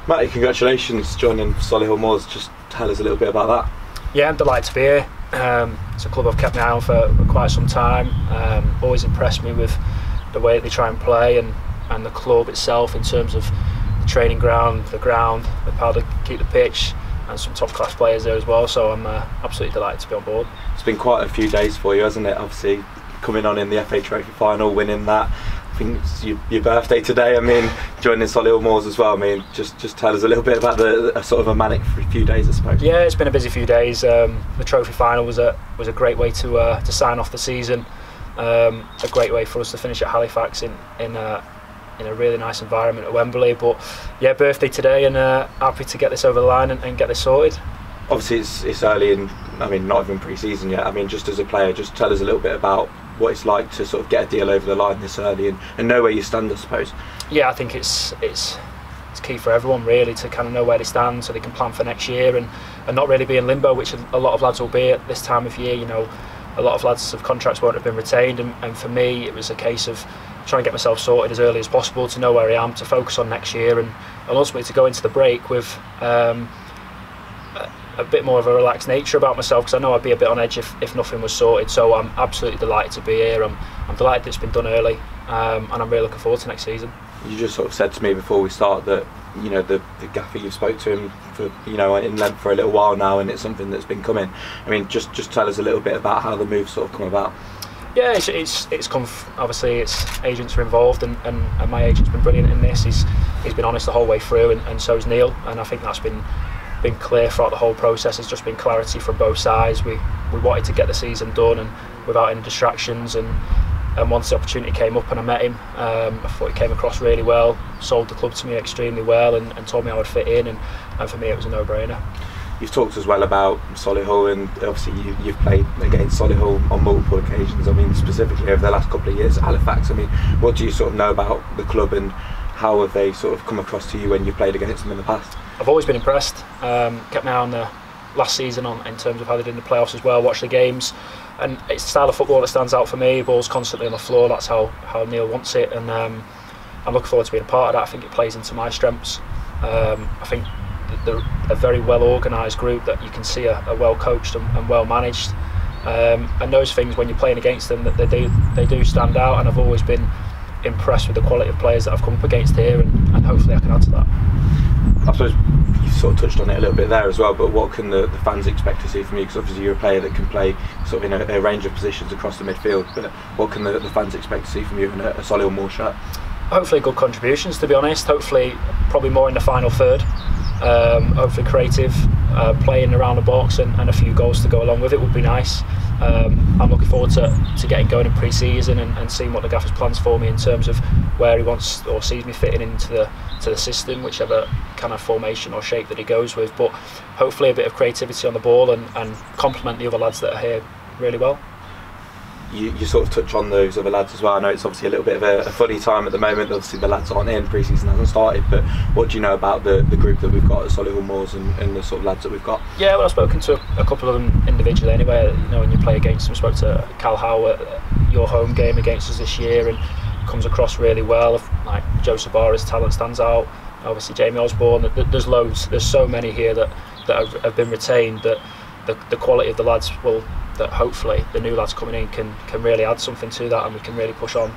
Matty, congratulations joining Solihull Moors. Just tell us a little bit about that. Yeah, I'm delighted to be here. It's a club I've kept my eye on for quite some time. Always impressed me with the way they try and play and the club itself in terms of the training ground, the how they keep the pitch, and some top class players there as well. So I'm absolutely delighted to be on board. It's been quite a few days for you, hasn't it? Obviously, coming on in the FA Trophy final, winning that. I think it's your birthday today. I mean, joining Solihull Moors as well. I mean, just tell us a little bit about the sort of a manic few days, I suppose. Yeah, it's been a busy few days. The trophy final was a great way to sign off the season. A great way for us to finish at Halifax in a really nice environment at Wembley. But yeah, birthday today, and happy to get this over the line and get this sorted. Obviously, it's early, and I mean, not even pre-season yet. I mean, just as a player, just tell us a little bit about what it's like to sort of get a deal over the line this early and know where you stand, I suppose. Yeah, I think it's key for everyone really to kind of know where they stand so they can plan for next year and not really be in limbo, which a lot of lads will be at this time of year. You know, a lot of lads' contracts won't have been retained, and for me it was a case of trying to get myself sorted as early as possible to know where I am, to focus on next year and ultimately to go into the break with a bit more of a relaxed nature about myself, because I know I'd be a bit on edge if nothing was sorted. So I'm absolutely delighted to be here. I'm delighted that it's been done early, and I'm really looking forward to next season. You just sort of said to me before we start that, you know, the gaffer, you've spoke to him for, you know, in length for a little while now, and it's something that's been coming. I mean, just tell us a little bit about how the move's sort of come about. Yeah, it's come. Obviously, it's agents are involved, and my agent's been brilliant in this. He's been honest the whole way through, and so's Neil, and I think that's been clear throughout the whole process. It's just been clarity from both sides. We wanted to get the season done and without any distractions, and once the opportunity came up and I met him, I thought he came across really well, sold the club to me extremely well, and told me I would fit in, and for me it was a no-brainer. You've talked as well about Solihull, and obviously you've played against Solihull on multiple occasions. I mean, specifically over the last couple of years at Halifax. I mean, what do you sort of know about the club, and how have they sort of come across to you when you've played against them in the past? I've always been impressed. Kept my eye on the last season in terms of how they did in the playoffs as well. Watched the games, and it's the style of football that stands out for me. Ball's constantly on the floor. That's how Neil wants it, and I'm looking forward to being a part of that. I think it plays into my strengths. I think they're a very well organised group that you can see are well coached and well managed. And those things, when you're playing against them, that they do stand out. And I've always been impressed with the quality of players that I've come up against here, and hopefully I can add to that. I suppose you sort of touched on it a little bit there as well, but what can the fans expect to see from you? Because obviously you're a player that can play sort of in a range of positions across the midfield, but what can the fans expect to see from you in a Solihull Moors shirt? Hopefully good contributions, to be honest. Hopefully probably more in the final third. Hopefully creative, playing around the box, and a few goals to go along with it would be nice. I'm looking forward to getting going in pre-season and seeing what the gaffer's plans for me in terms of where he wants or sees me fitting into the system, whichever kind of formation or shape that he goes with. But hopefully a bit of creativity on the ball and complement the other lads that are here really well. You sort of touch on those other lads as well. I know it's obviously a little bit of a funny time at the moment. Obviously the lads aren't in, pre-season hasn't started, but what do you know about the group that we've got at Solihull Moors and the sort of lads that we've got? Yeah, well, I've spoken to a couple of them individually anyway. You know, when you play against them, I spoke to Cal Howe at your home game against us this year, and comes across really well. Like Joe Sabara's talent stands out. Obviously Jamie Osborne. There's loads. There's so many here that have been retained, that the quality of the lads that hopefully the new lads coming in can really add something to that, and we can really push on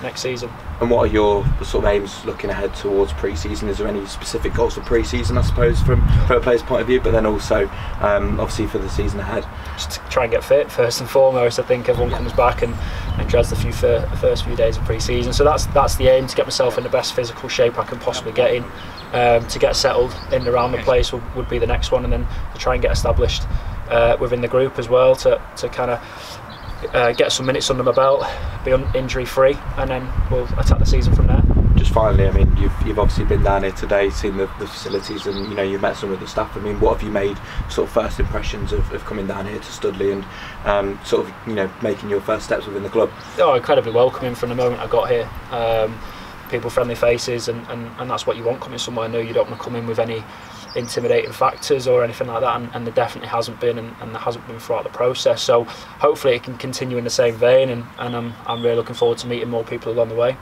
next season. And what are your sort of aims looking ahead towards pre-season? Is there any specific goals for pre-season, I suppose, from a player's point of view, but then also obviously for the season ahead? Just to try and get fit first and foremost. I think everyone comes back and dreads the first few days of pre-season, so that's the aim, to get myself in the best physical shape I can possibly get in. To get settled in and around the place would be the next one, and then to try and get established within the group as well, to kind of get some minutes under my belt, be injury free, and then we'll attack the season from there. Just finally, I mean, you've obviously been down here today, seen the facilities, and you know, you've met some of the staff. I mean, what have you made sort of first impressions of coming down here to Studley and sort of, you know, making your first steps within the club? Oh, incredibly welcoming from the moment I got here. People, friendly faces, and that's what you want coming somewhere new. You don't want to come in with any intimidating factors or anything like that, and there definitely hasn't been, and there hasn't been throughout the process. So hopefully it can continue in the same vein, and I'm really looking forward to meeting more people along the way.